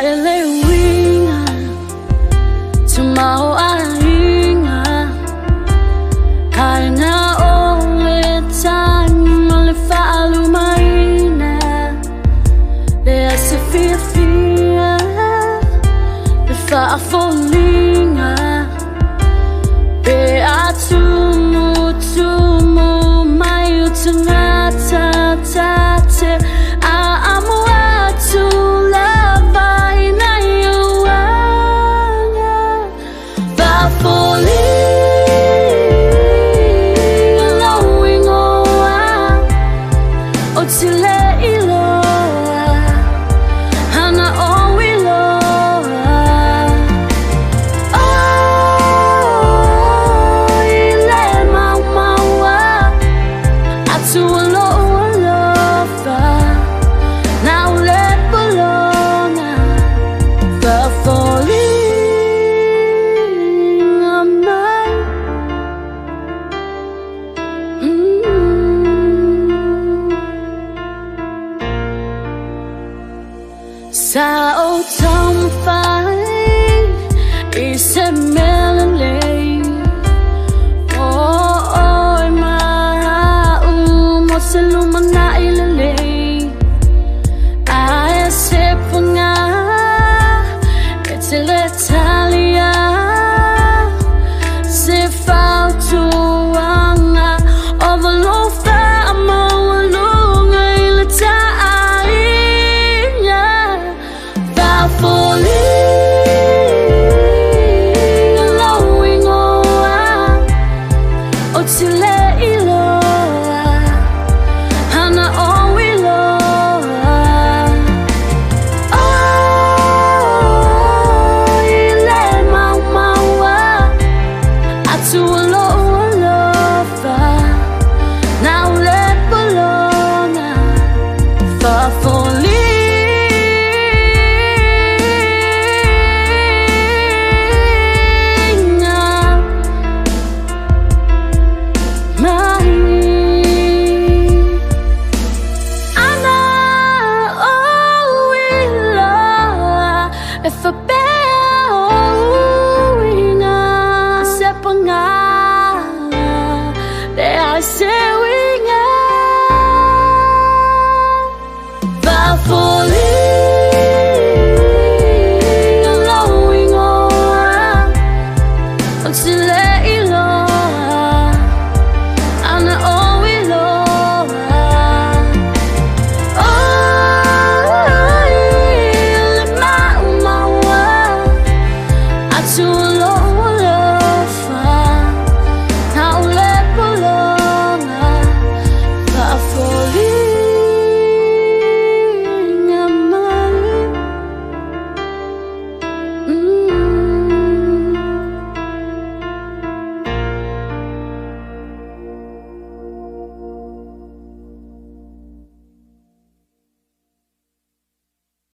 elewinga tumao ainga kana ole time ole faalu maina le se fia le fa folinga be atumu tumu mai utungata tate amu atu lava ina yuanga va foling allowing oa otile iloa hana oiloa oh ile maumaua atu now let belong the falling of night. Sa autumn fire is a melody. Oh, my selumana ilale. L'Italia se fa tuanga overlofa amawalunga l'Italia va falling allowing oa otile iloa hana if a